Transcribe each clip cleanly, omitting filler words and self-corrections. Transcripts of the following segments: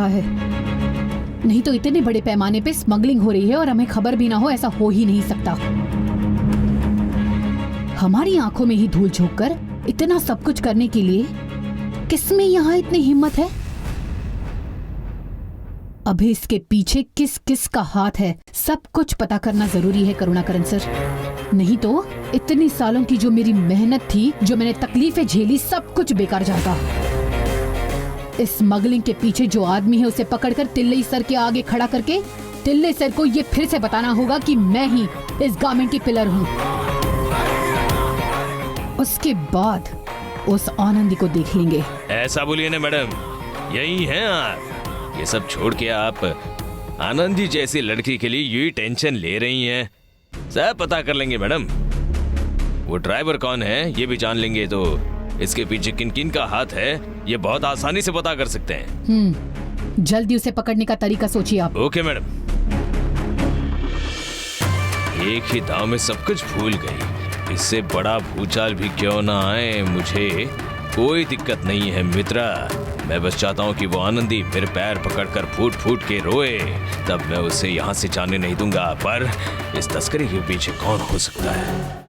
है। नहीं तो इतने बड़े पैमाने पे स्मगलिंग हो रही है और हमें खबर भी ना हो, ऐसा हो ही नहीं सकता। हमारी आंखों में ही धूल झोंक कर इतना सब कुछ करने के लिए किसमें यहाँ इतनी हिम्मत है? अभी इसके पीछे किस किस का हाथ है, सब कुछ पता करना जरूरी है करुणाकरण सर। नहीं तो इतनी सालों की जो मेरी मेहनत थी, जो मैंने तकलीफें झेली, सब कुछ बेकार जाएगा। इस स्मगलिंग के पीछे जो आदमी है उसे पकड़कर तिल्ले सर के आगे खड़ा करके तिल्ले सर को ये फिर से बताना होगा कि मैं ही इस गारमेंट की पिलर हूँ। उसके बाद उस आनंदी को देख लेंगे। ऐसा बोलिए ना मैडम, यही हैं आप। ये सब छोड़ के आप आनंदी जैसी लड़की के लिए यही टेंशन ले रही हैं। सब पता कर लेंगे मैडम। वो ड्राइवर कौन है ये भी जान लेंगे, तो इसके पीछे किन किन का हाथ है ये बहुत आसानी से पता कर सकते हैं। जल्दी उसे पकड़ने का तरीका सोचिए आप। Okay madam. एक ही दांव में सब कुछ भूल गई। इससे बड़ा भूचाल भी क्यों ना आए, मुझे कोई दिक्कत नहीं है मित्रा। मैं बस चाहता हूँ कि वो आनंदी मेरे पैर पकड़कर फूट फूट के रोए, तब मैं उसे यहाँ से जाने नहीं दूंगा। पर इस तस्करी के पीछे कौन हो सकता है?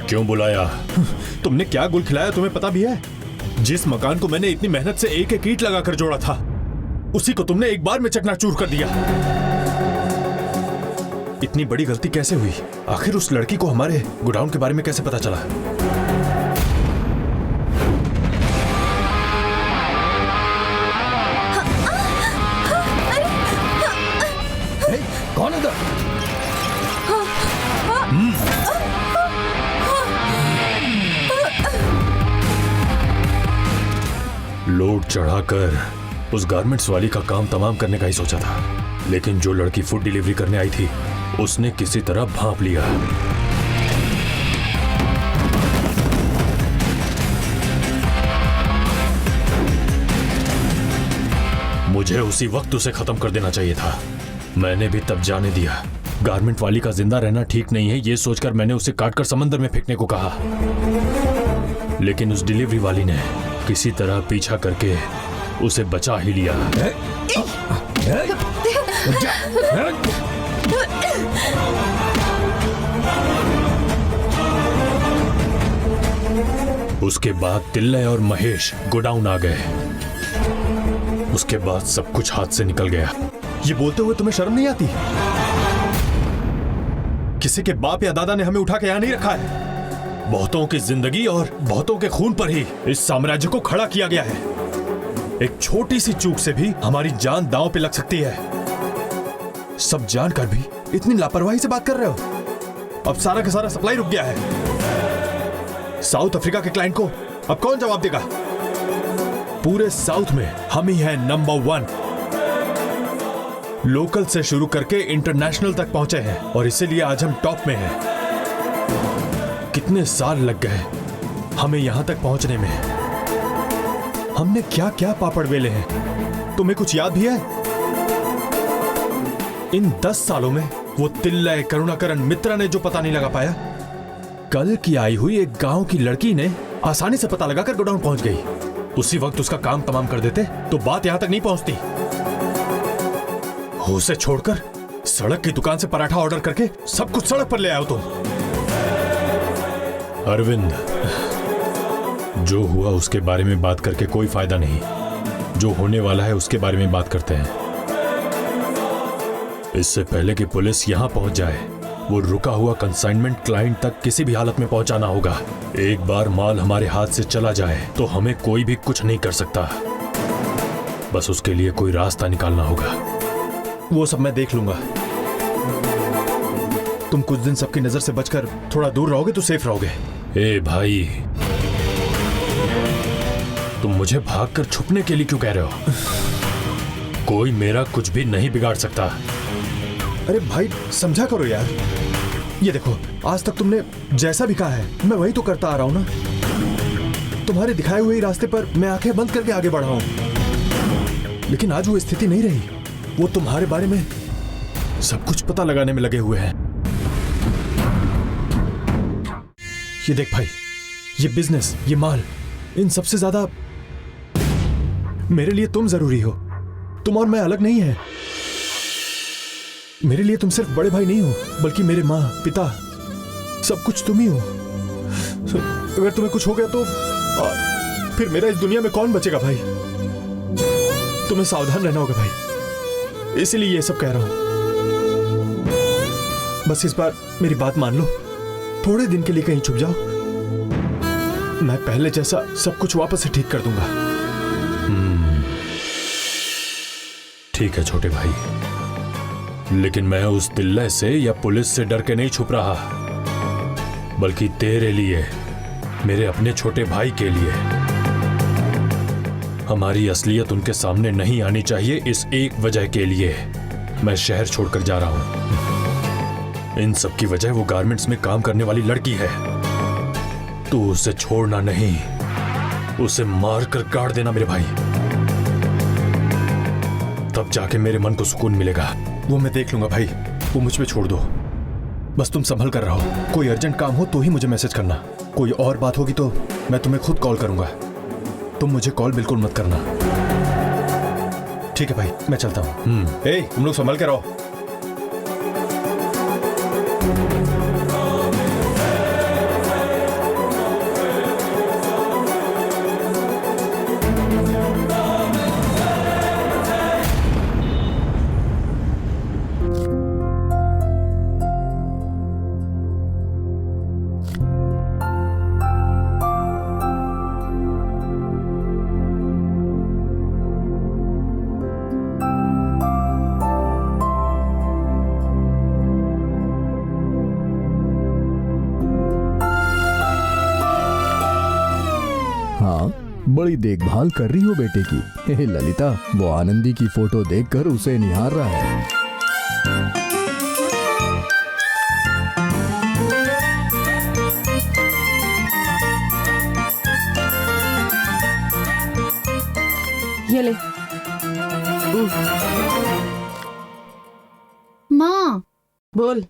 क्यों बुलाया? तुमने क्या गुल खिलाया तुम्हें पता भी है? जिस मकान को मैंने इतनी मेहनत से एक एक ईंट लगाकर जोड़ा था, उसी को तुमने एक बार में चकनाचूर कर दिया। इतनी बड़ी गलती कैसे हुई? आखिर उस लड़की को हमारे गोडाउन के बारे में कैसे पता चला? कौन है? लोड चढ़ाकर उस गारमेंट्स वाली का काम तमाम करने का ही सोचा था, लेकिन जो लड़की फूड डिलीवरी करने आई थी उसने किसी तरह भांप लिया। मुझे उसी वक्त उसे खत्म कर देना चाहिए था। मैंने भी तब जाने दिया। गारमेंट वाली का जिंदा रहना ठीक नहीं है, ये सोचकर मैंने उसे काटकर समंदर में फेंकने को कहा, लेकिन उस डिलीवरी वाली ने किसी तरह पीछा करके उसे बचा ही लिया। उसके बाद तिल्ले और महेश गोडाउन आ गए। उसके बाद सब कुछ हाथ से निकल गया। ये बोलते हुए तुम्हें शर्म नहीं आती? किसी के बाप या दादा ने हमें उठा के यहां नहीं रखा है। बहुतों की जिंदगी और बहुतों के खून पर ही इस साम्राज्य को खड़ा किया गया है। एक छोटी सी चूक से भी हमारी जान दांव पे लग सकती है। सब जानकर भी इतनी लापरवाही से बात कर रहे हो। अब सारा का सारा सप्लाई रुक गया है। साउथ अफ्रीका के क्लाइंट को अब कौन जवाब देगा? पूरे साउथ में हम ही हैं नंबर 1। लोकल से शुरू करके इंटरनेशनल तक पहुंचे हैं और इसीलिए आज हम टॉप में हैं। कितने साल लग गए हमें यहां तक पहुंचने में। हमने क्या क्या पापड़ बेले हैं, तुम्हें कुछ याद भी है? इन 10 सालों में वो तिल्ले करुणाकरण मित्रा ने जो पता नहीं लगा पाया, कल की आई हुई एक गांव की लड़की ने आसानी से पता लगाकर गोडाउन पहुंच गई। उसी वक्त उसका काम तमाम कर देते तो बात यहां तक नहीं पहुंचती। उसे छोड़कर सड़क की दुकान से पराठा ऑर्डर करके सब कुछ सड़क पर ले आए तुम। अरविंद, जो हुआ उसके बारे में बात करके कोई फायदा नहीं। जो होने वाला है उसके बारे में बात करते हैं। इससे पहले कि पुलिस यहां पहुंच जाए, वो रुका हुआ कंसाइनमेंट क्लाइंट तक किसी भी हालत में पहुंचाना होगा। एक बार माल हमारे हाथ से चला जाए तो हमें कोई भी कुछ नहीं कर सकता। बस उसके लिए कोई रास्ता निकालना होगा। वो सब मैं देख लूंगा। तुम कुछ दिन सबकी नजर से बचकर थोड़ा दूर रहोगे तो सेफ रहोगे। ए भाई, तुम मुझे भागकर छुपने के लिए क्यों कह रहे हो? कोई मेरा कुछ भी नहीं बिगाड़ सकता। अरे भाई समझा करो यार। ये देखो, आज तक तुमने जैसा भी कहा है मैं वही तो करता आ रहा हूं ना। तुम्हारे दिखाए हुए ही रास्ते पर मैं आंखें बंद करके आगे बढ़ा हूं। लेकिन आज वो स्थिति नहीं रही। वो तुम्हारे बारे में सब कुछ पता लगाने में लगे हुए हैं। ये देख भाई, ये बिजनेस, ये माल, इन सबसे ज्यादा मेरे लिए तुम जरूरी हो। तुम और मैं अलग नहीं है। मेरे लिए तुम सिर्फ बड़े भाई नहीं हो, बल्कि मेरे माँ, पिता, सब कुछ तुम ही हो। अगर तुम्हें कुछ हो गया तो फिर मेरा इस दुनिया में कौन बचेगा भाई? तुम्हें सावधान रहना होगा भाई, इसीलिए ये सब कह रहा हूं। बस इस बार मेरी बात मान लो, थोड़े दिन के लिए कहीं छुप जाओ। मैं पहले जैसा सब कुछ वापस से ठीक कर दूंगा। ठीक है छोटे भाई, लेकिन मैं उस दिल्ले से या पुलिस से डर के नहीं छुप रहा, बल्कि तेरे लिए, मेरे अपने छोटे भाई के लिए। हमारी असलियत उनके सामने नहीं आनी चाहिए, इस एक वजह के लिए मैं शहर छोड़कर जा रहा हूं। इन सब की वजह वो गारमेंट्स में काम करने वाली लड़की है। तू उसे छोड़ना नहीं, उसे मारकर गाड़ देना मेरे भाई, तब जाके मेरे मन को सुकून मिलेगा। वो मैं देख लूंगा भाई, वो मुझ पे छोड़ दो। बस तुम संभल कर रहो। कोई अर्जेंट काम हो तो ही मुझे मैसेज करना। कोई और बात होगी तो मैं तुम्हें खुद कॉल करूंगा। तुम मुझे कॉल बिल्कुल मत करना। ठीक है भाई, मैं चलता हूँ। तुम लोग संभल के रहो। हाँ, बड़ी देखभाल कर रही हो बेटे की। हे ललिता, वो आनंदी की फोटो देखकर उसे निहार रहा है। ये ले। माँ, बोल।